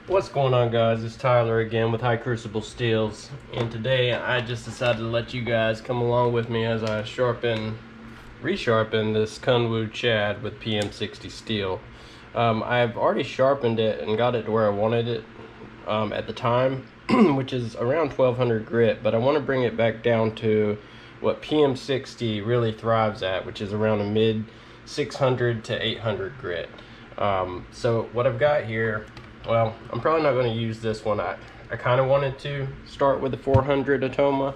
What's going on, guys? It's Tyler again with High Crucible Steels, and today I just decided to let you guys come along with me as I resharpen this Kunwu Chad with PM60 steel. I've already sharpened it and got it to where I wanted it at the time, which is around 1200 grit, but I want to bring it back down to what PM60 really thrives at, which is around a mid 600 to 800 grit. So what I've got here, well, I'm probably not going to use this one. I kind of wanted to start with the 400 Atoma,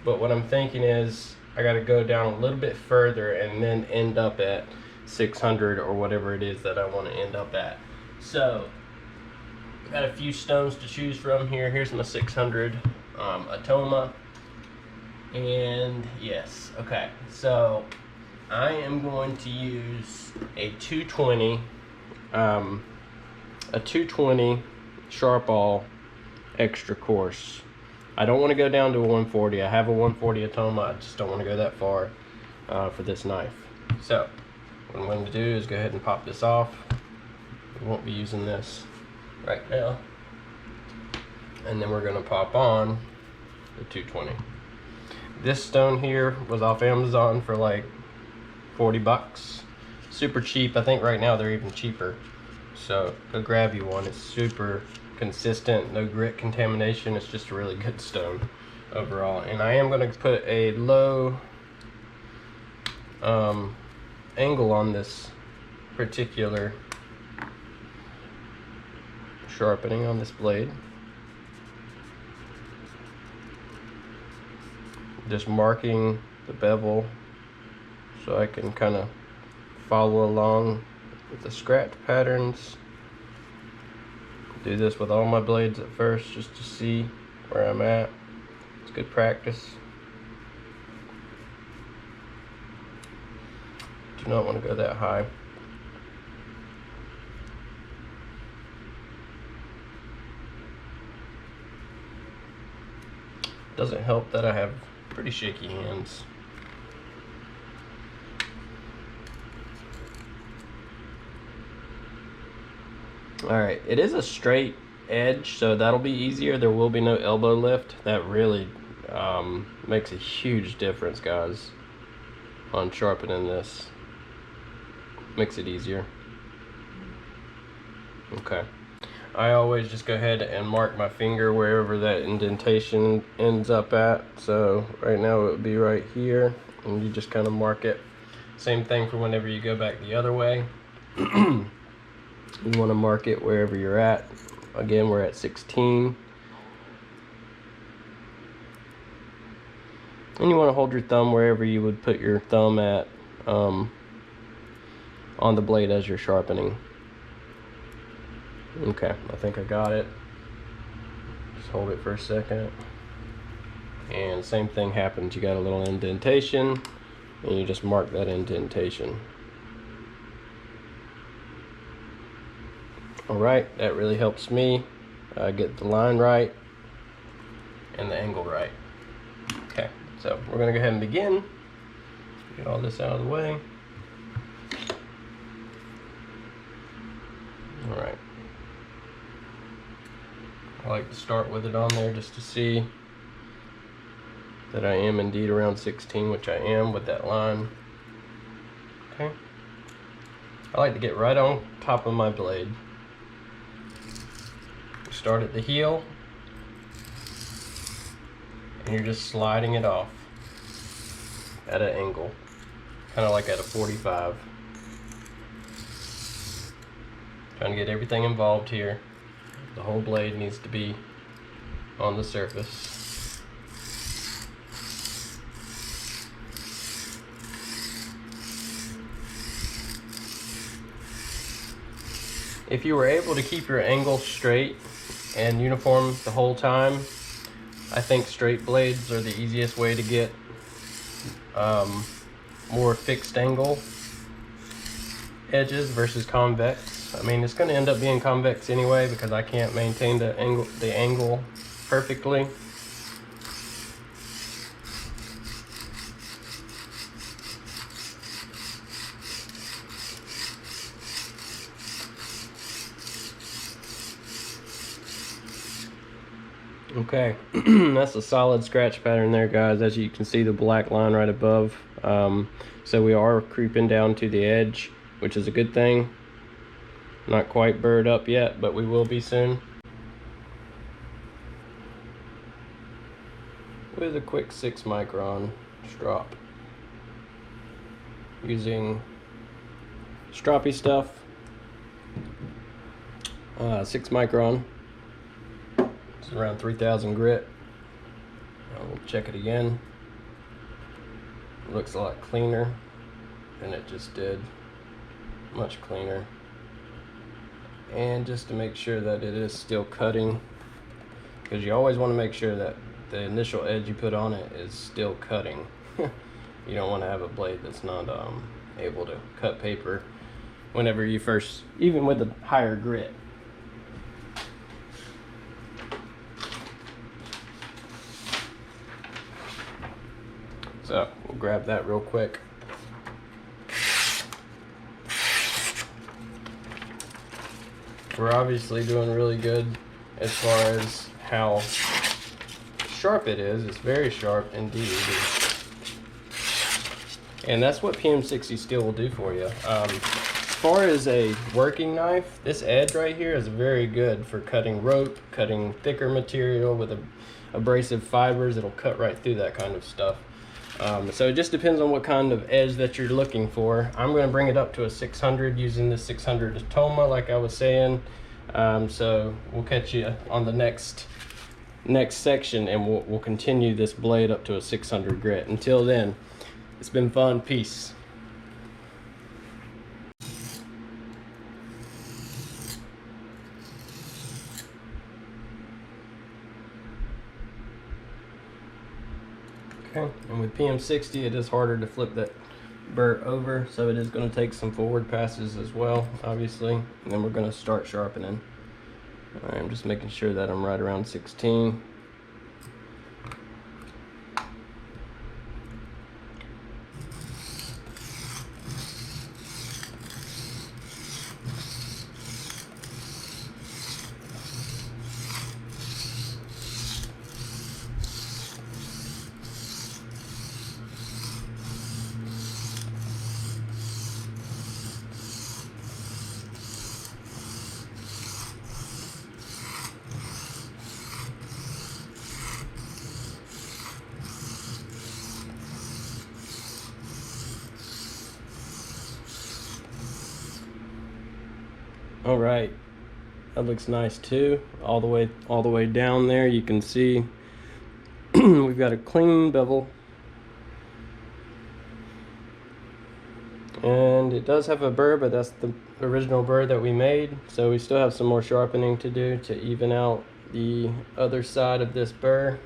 but what I'm thinking is I got to go down a little bit further and then end up at 600 or whatever it is that I want to end up at. So I got a few stones to choose from here. Here's my 600 Atoma, and yes, okay, so I am going to use a 220 Sharpal extra coarse. I don't want to go down to a 140. I have a 140 Atoma. I just don't want to go that far for this knife. So what I'm going to do is go ahead and pop this off. We won't be using this right now. And then we're going to pop on the 220. This stone here was off Amazon for like 40 bucks. Super cheap. I think right now they're even cheaper. So go grab you one. It's super consistent, no grit contamination. It's just a really good stone overall. And I am going to put a low angle on this particular sharpening on this blade. Just marking the bevel so I can kind of follow along with the scratch patterns. Do this with all my blades at first just to see where I'm at. It's good practice. Do not want to go that high. Doesn't help that I have pretty shaky hands. Alright, it is a straight edge, so that'll be easier. There will be no elbow lift. That really makes a huge difference, guys, on sharpening this. Makes it easier. Okay. I always just go ahead and mark my finger wherever that indentation ends up at. So right now it would be right here, and you just kind of mark it. Same thing for whenever you go back the other way. You want to mark it wherever you're at. Again, we're at 16. And you want to hold your thumb wherever you would put your thumb at on the blade as you're sharpening. Okay, I think I got it. Just hold it for a second. And same thing happens. You got a little indentation, and you just mark that indentation. Alright, that really helps me get the line right and the angle right. Okay, so we're going to go ahead and begin. Get all this out of the way. Alright. I like to start with it on there just to see that I am indeed around 16, which I am with that line. Okay. I like to get right on top of my blade. Start at the heel, and you're just sliding it off at an angle, kind of like at a 45. Trying to get everything involved here. The whole blade needs to be on the surface. If you were able to keep your angle straight and uniform the whole time, I think straight blades are the easiest way to get more fixed angle edges versus convex. I mean, it's going to end up being convex anyway because I can't maintain the angle perfectly. Okay, that's a solid scratch pattern there, guys. As you can see, the black line right above. So we are creeping down to the edge, which is a good thing. Not quite burred up yet, but we will be soon. With a quick 6 micron strop. Using stroppy stuff. 6 micron. It's around 3000 grit. We'll check it again. Looks a lot cleaner than it just did. Much cleaner. And just to make sure that it is still cutting, because you always want to make sure that the initial edge you put on it is still cutting. You don't want to have a blade that's not able to cut paper whenever you first, even with the higher grit. So we'll grab that real quick. We're obviously doing really good as far as how sharp it is. It's very sharp indeed. And that's what PM60 steel will do for you. As far as a working knife, this edge right here is very good for cutting rope, cutting thicker material with abrasive fibers. It'll cut right through that kind of stuff. So it just depends on what kind of edge that you're looking for. I'm going to bring it up to a 600 using the 600 Atoma, like I was saying. So we'll catch you on the next section, and we'll continue this blade up to a 600 grit. Until then, it's been fun. Peace. Okay, and with PM60 it is harder to flip that burr over, so it is going to take some forward passes as well, obviously, and then we're going to start sharpening. All right, I'm just making sure that I'm right around 16. All right, that looks nice too. All the way down there, you can see we've got a clean bevel, and it does have a burr, but that's the original burr that we made. So we still have some more sharpening to do to even out the other side of this burr.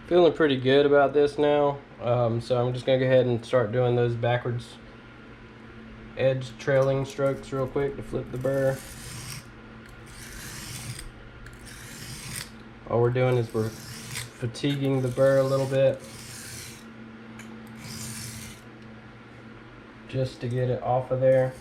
Feeling pretty good about this now, so I'm just gonna go ahead and start doing those backwards edge trailing strokes real quick to flip the burr. All we're doing is we're fatiguing the burr a little bit just to get it off of there.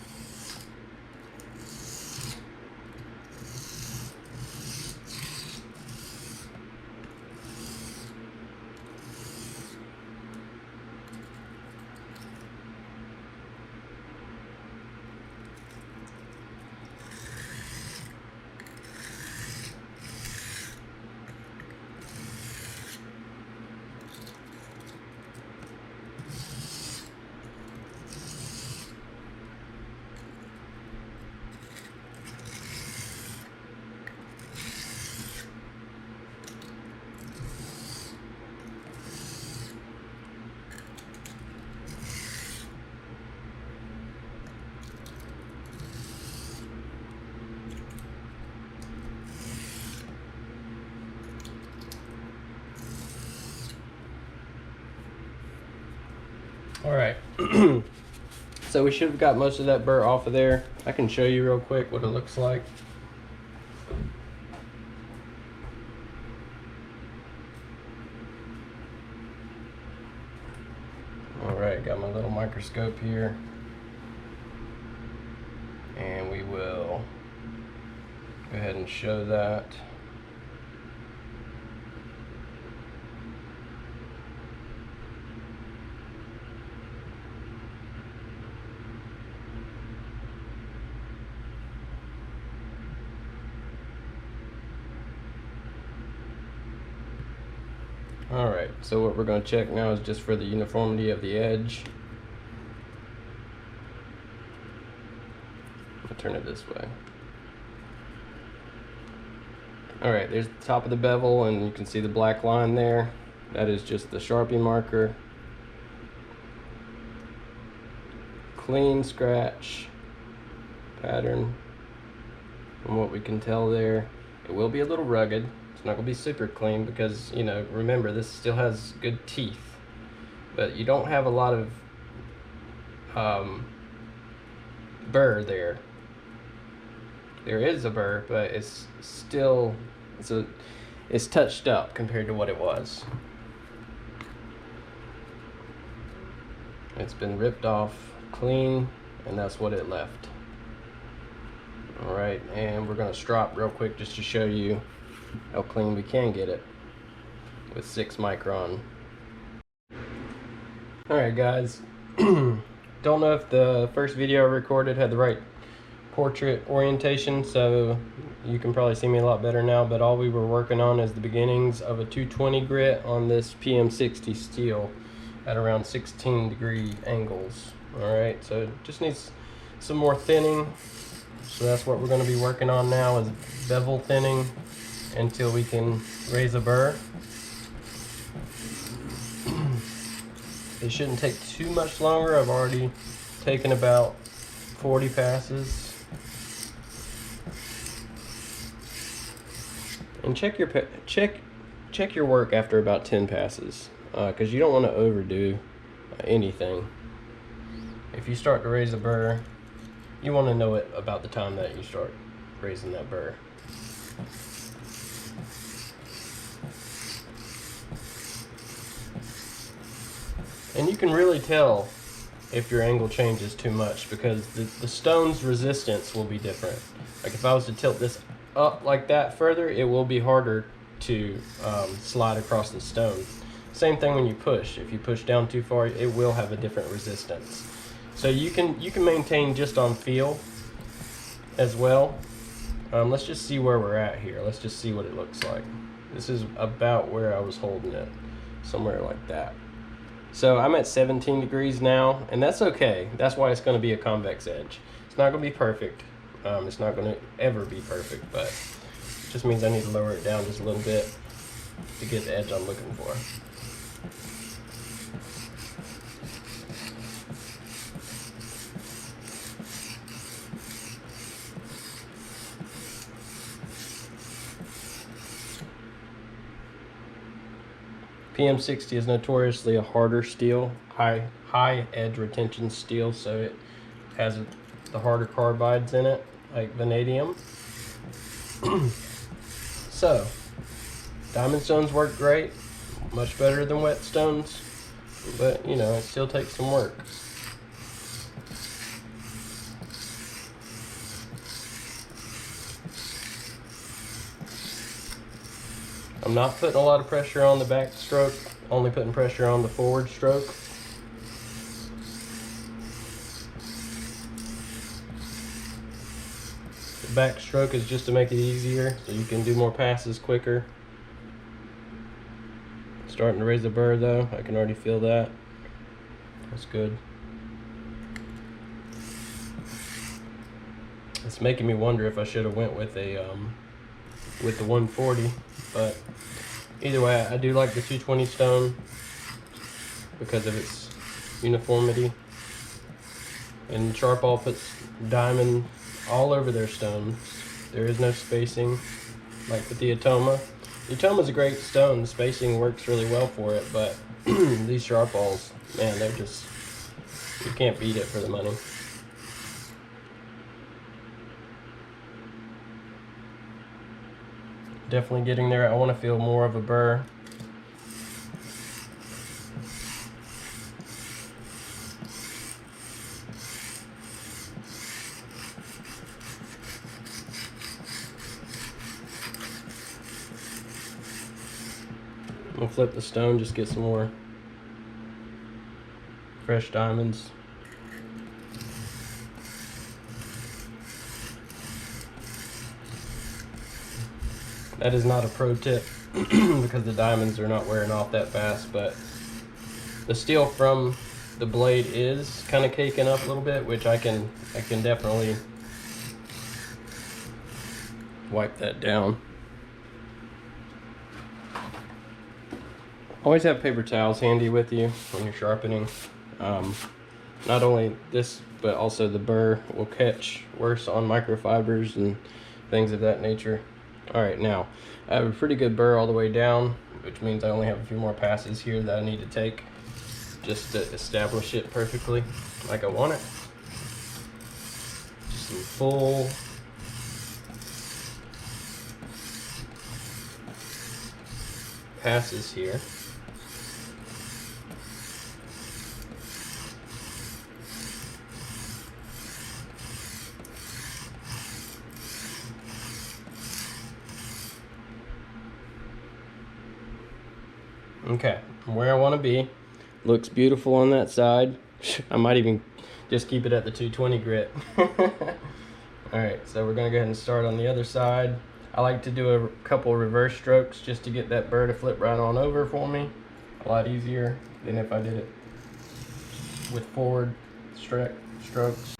All right. So we should have got most of that burr off of there. I can show you real quick what it looks like. All right, got my little microscope here. And we will go ahead and show that. Alright, so what we're going to check now is just for the uniformity of the edge. I'll turn it this way. Alright, there's the top of the bevel, and you can see the black line there. That is just the Sharpie marker. Clean scratch pattern. From what we can tell there, it will be a little rugged. It's not going to be super clean because, you know, remember, this still has good teeth. But you don't have a lot of burr there. There is a burr, but it's still, it's touched up compared to what it was. It's been ripped off clean, and that's what it left. Alright, and we're going to strop real quick just to show you how clean we can get it with 6 micron. Alright guys, don't know if the first video I recorded had the right portrait orientation, so you can probably see me a lot better now, but all we were working on is the beginnings of a 220 grit on this PM60 steel at around 16-degree angles. Alright, so it just needs some more thinning. So that's what we're going to be working on now, is bevel thinning until we can raise a burr. It shouldn't take too much longer. I've already taken about 40 passes. And check your work after about 10 passes, because you don't want to overdo anything. If you start to raise a burr, you want to know it about the time that you start raising that burr. And you can really tell if your angle changes too much, because the stone's resistance will be different. Like if I was to tilt this up like that further, it will be harder to slide across the stone. Same thing when you push. If you push down too far, it will have a different resistance. So you can maintain just on feel as well. Let's just see where we're at here. Let's just see what it looks like. This is about where I was holding it, somewhere like that. So I'm at 17 degrees now, and that's okay. That's why it's going to be a convex edge. It's not going to be perfect. It's not going to ever be perfect, but it just means I need to lower it down just a little bit to get the edge I'm looking for. PM60 is notoriously a harder steel, high edge retention steel, so it has the harder carbides in it, like vanadium. So, diamond stones work great, much better than wet stones, but you know, it still takes some work. I'm not putting a lot of pressure on the back stroke, only putting pressure on the forward stroke. The back stroke is just to make it easier, so you can do more passes quicker. Starting to raise the burr though, I can already feel that. That's good. It's making me wonder if I should have went with a with the 140, but either way, I do like the 220 stone because of its uniformity. And Sharpal puts diamond all over their stones. There is no spacing like with the Atoma. The Atoma is a great stone. The spacing works really well for it, but these Sharpals, man, they're just You can't beat it for the money. Definitely getting there. I want to feel more of a burr. I'm gonna flip the stone, just get some more fresh diamonds. That is not a pro tip because the diamonds are not wearing off that fast, but the steel from the blade is kind of caking up a little bit, which I can definitely wipe that down. Always have paper towels handy with you when you're sharpening. Not only this, but also the burr will catch worse on microfibers and things of that nature. All right, now I have a pretty good burr all the way down, which means I only have a few more passes here that I need to take just to establish it perfectly like I want it. Just some full passes here. Okay, where I want to be. Looks beautiful on that side. I might even just keep it at the 220 grit. Alright, so we're going to go ahead and start on the other side. I like to do a couple reverse strokes just to get that burr to flip right on over for me. A lot easier than if I did it with forward strokes.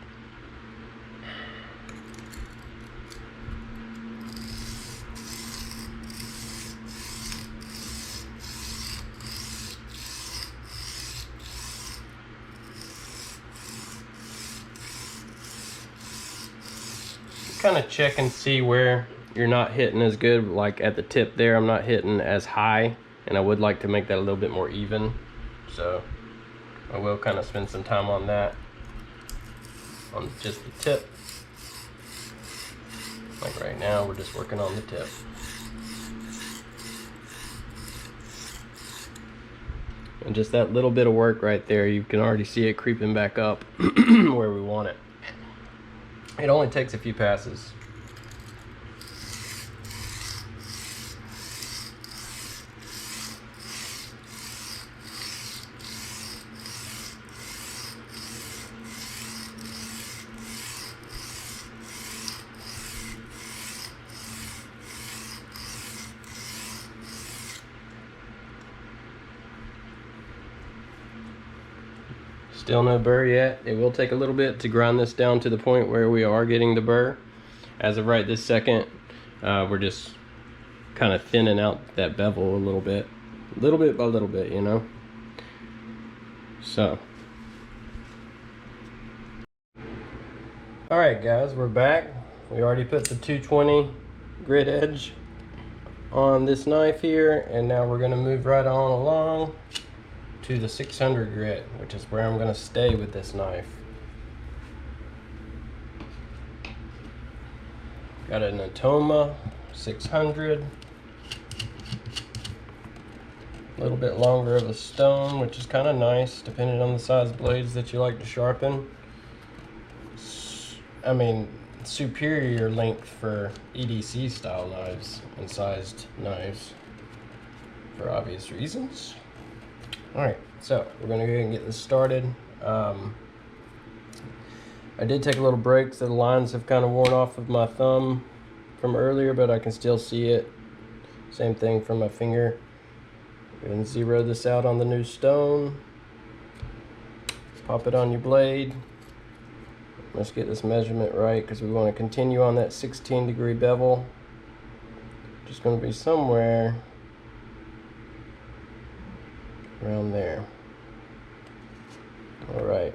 Kind of check and see where you're not hitting as good. Like at the tip there, I'm not hitting as high, and I would like to make that a little bit more even, so I will kind of spend some time on that, on just the tip. Like right now, we're just working on the tip. And just that little bit of work right there, you can already see it creeping back up where we want it. It only takes a few passes. Still no burr yet. It will take a little bit to grind this down to the point where we are getting the burr. As of right this second, we're just kind of thinning out that bevel a little bit by little bit, you know. So, all right, guys, we're back. We already put the 220 grit edge on this knife here, and now we're going to move right on along to the 600 grit, which is where I'm going to stay with this knife. Got an Atoma 600. A little bit longer of a stone, which is kind of nice depending on the size blades that you like to sharpen. I mean, superior length for EDC style knives and sized knives for obvious reasons. Alright, so we're going to go ahead and get this started. I did take a little break, so the lines have kind of worn off of my thumb from earlier, but I can still see it. Same thing from my finger. Go ahead and zero this out on the new stone. Pop it on your blade. Let's get this measurement right because we want to continue on that 16-degree bevel. Just going to be somewhere around there. All right,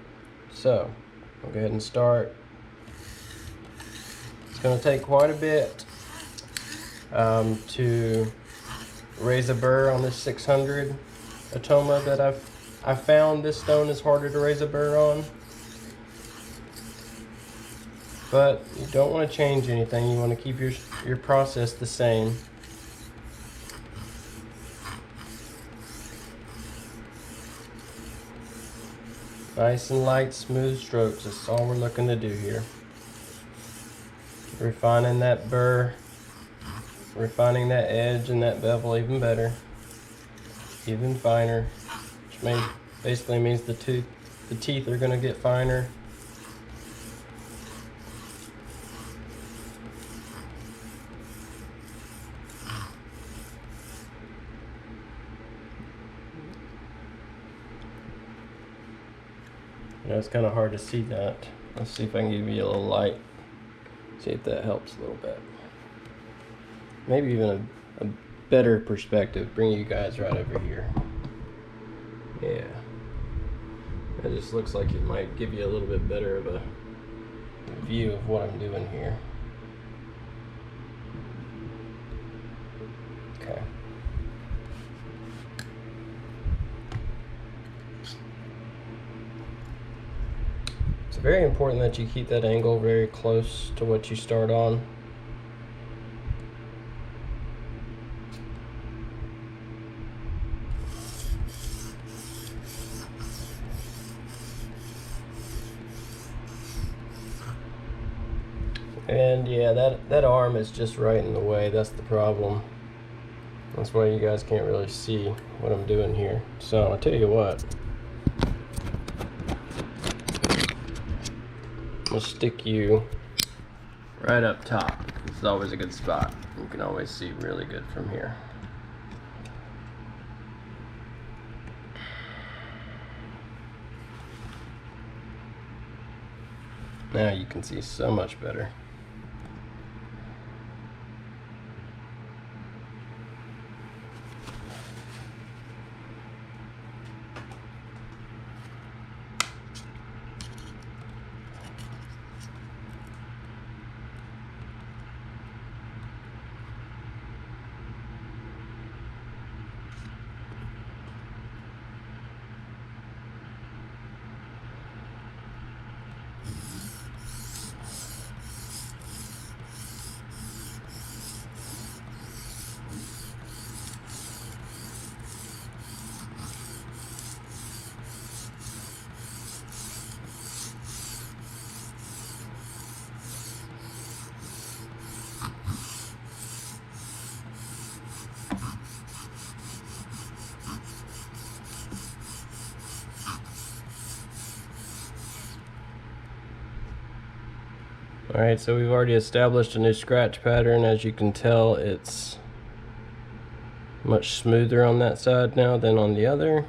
so we'll go ahead and start. It's going to take quite a bit to raise a burr on this 600 Atoma that I've I found this stone is harder to raise a burr on, but you don't want to change anything. You want to keep your process the same. Nice and light, smooth strokes. That's all we're looking to do here. Refining that burr, refining that edge and that bevel even better, even finer, which basically means the teeth are going to get finer. You know, it's kind of hard to see that. Let's see if I can give you a little light. See if that helps a little bit. Maybe even a better perspective. Bring you guys right over here. Yeah. It just looks like it might give you a little bit better of a view of what I'm doing here. Okay. It's very important that you keep that angle very close to what you start on. And yeah, that arm is just right in the way. That's the problem. That's why you guys can't really see what I'm doing here. So I'll tell you what. I'll stick you right up top. This is always a good spot. You can always see really good from here. Now you can see so much better. Alright, so we've already established a new scratch pattern. As you can tell, it's much smoother on that side now than on the other.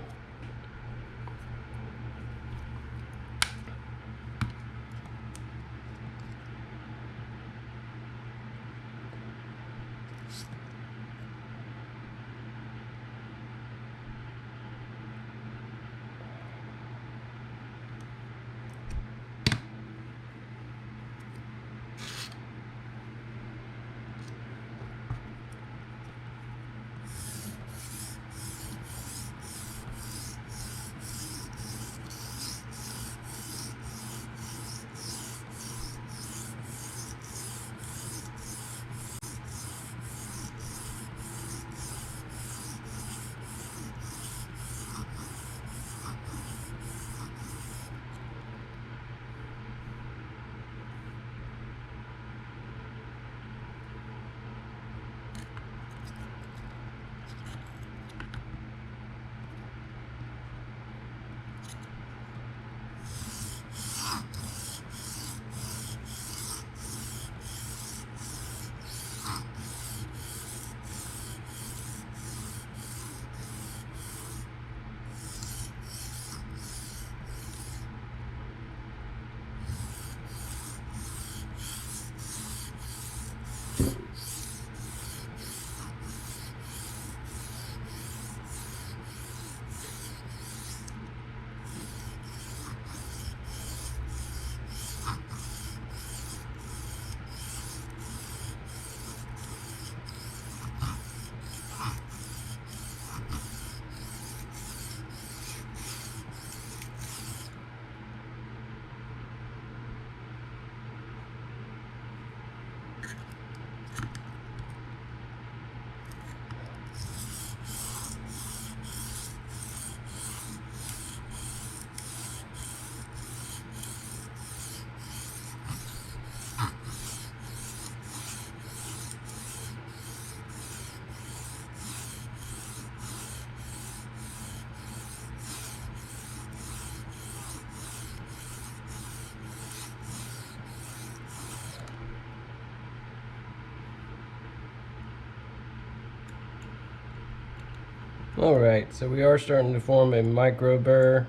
Alright, so we are starting to form a micro burr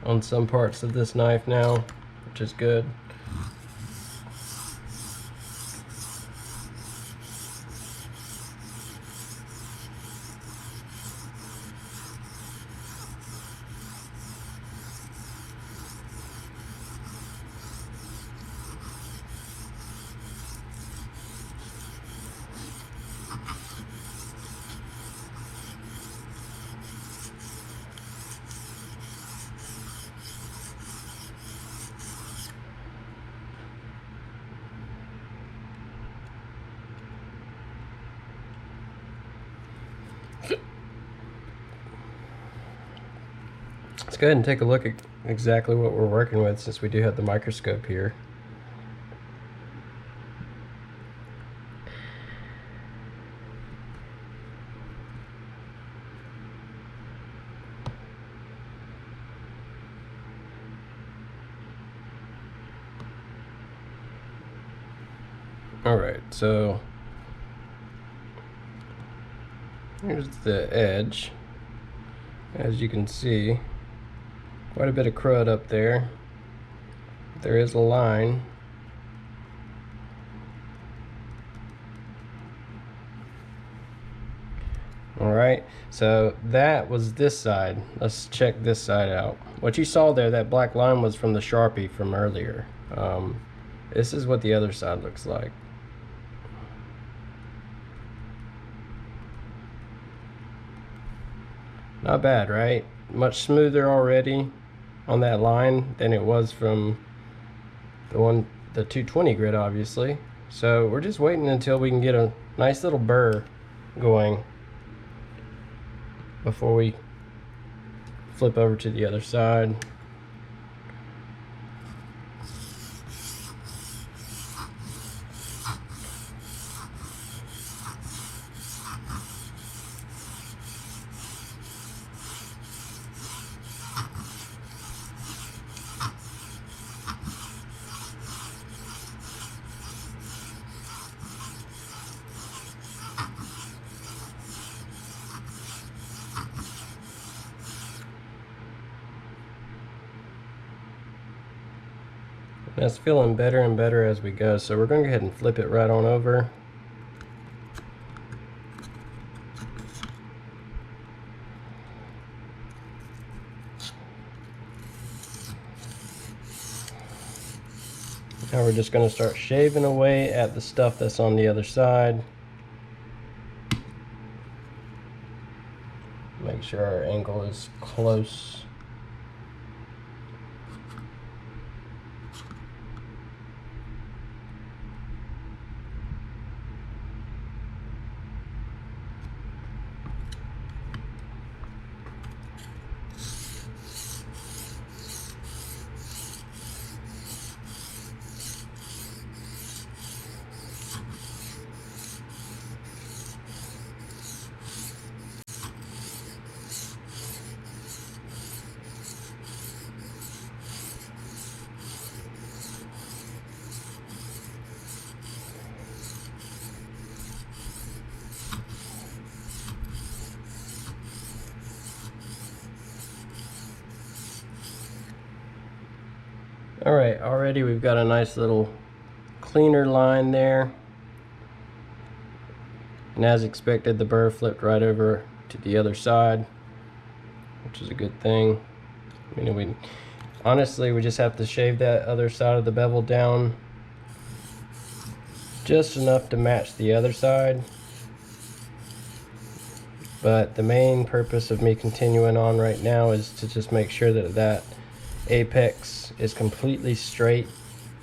on some parts of this knife now, which is good. Let's go ahead and take a look at exactly what we're working with, since we do have the microscope here. Alright, so here's the edge. As you can see, quite a bit of crud up there. There is a line. Alright, so that was this side. Let's check this side out. What you saw there, that black line, was from the Sharpie from earlier. This is what the other side looks like. Not bad, right? Much smoother already on that line than it was from the 220 grit, obviously. So we're just waiting until we can get a nice little burr going before we flip over to the other side. That's feeling better and better as we go, so we're going to go ahead and flip it right on over. Now we're just going to start shaving away at the stuff that's on the other side. Make sure our angle is close. Alright, already we've got a nice little cleaner line there. And as expected, the burr flipped right over to the other side, which is a good thing. I mean, honestly, we just have to shave that other side of the bevel down just enough to match the other side. But the main purpose of me continuing on right now is to just make sure that that apex is completely straight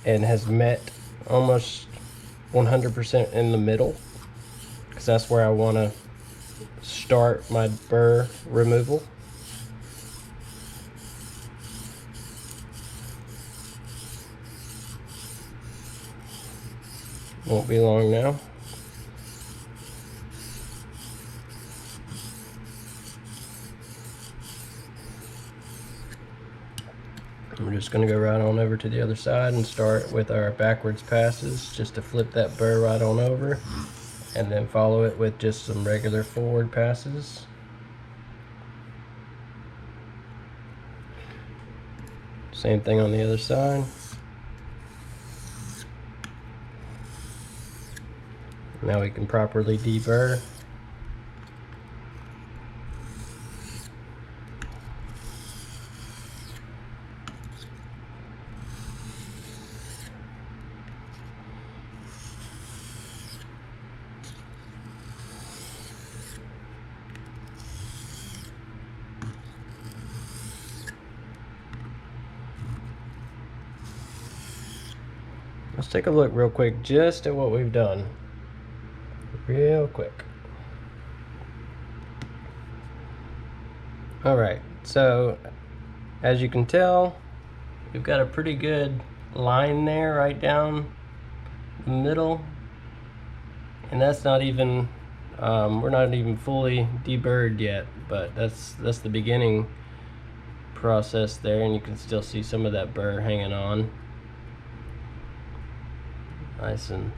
and has met almost 100% in the middle, because that's where I want to start my burr removal. Won't be long now. We're just going to go right on over to the other side and start with our backwards passes, just to flip that burr right on over. and then follow it with just some regular forward passes. Same thing on the other side. Now we can properly deburr. Let's take a look real quick just at what we've done. Real quick. Alright, so as you can tell, we've got a pretty good line there right down the middle. And that's not even, we're not even fully deburred yet, but that's the beginning process there, and you can still see some of that burr hanging on. Nice. And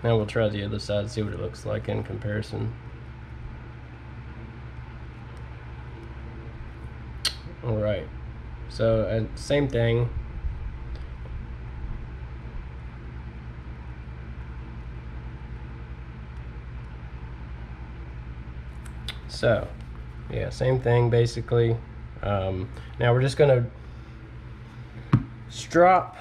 now we'll try the other side and see what it looks like in comparison. Alright, so same thing. So yeah, same thing basically. Now we're just gonna strop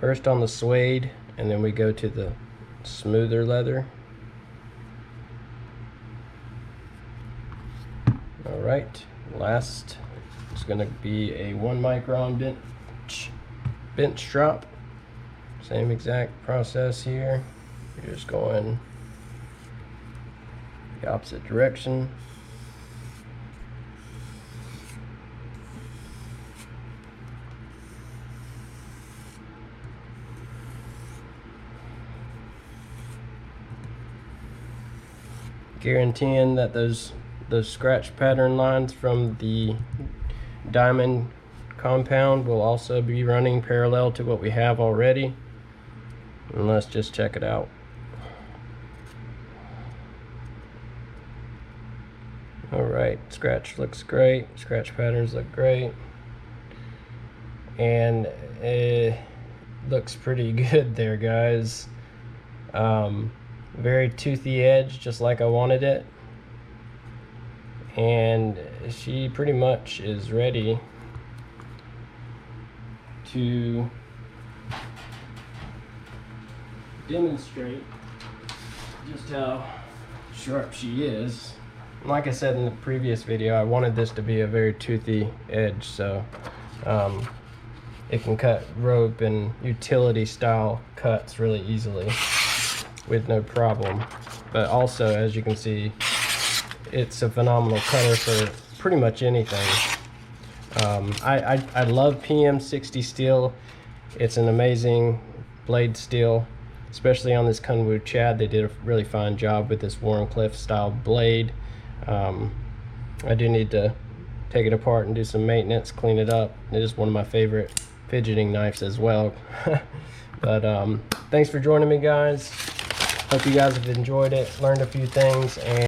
first on the suede, and then we go to the smoother leather. Alright, last is going to be a 1 micron bent strop. Same exact process here. You're just going the opposite direction. Guaranteeing that those scratch pattern lines from the diamond compound will also be running parallel to what we have already. And let's just check it out. Alright, scratch looks great, scratch patterns look great, and it looks pretty good there, guys. Very toothy edge, just like I wanted it. And she pretty much is ready to demonstrate just how sharp she is. Like I said in the previous video, I wanted this to be a very toothy edge, so it can cut rope and utility style cuts really easily with no problem. But also, as you can see, it's a phenomenal cutter for pretty much anything. I love PM60 steel. It's an amazing blade steel, especially on this Kunwu Chad. They did a really fine job with this Warncliffe style blade. I do need to take it apart and do some maintenance, clean it up. It is one of my favorite fidgeting knives as well. But thanks for joining me, guys. Hope you guys have enjoyed it, learned a few things, and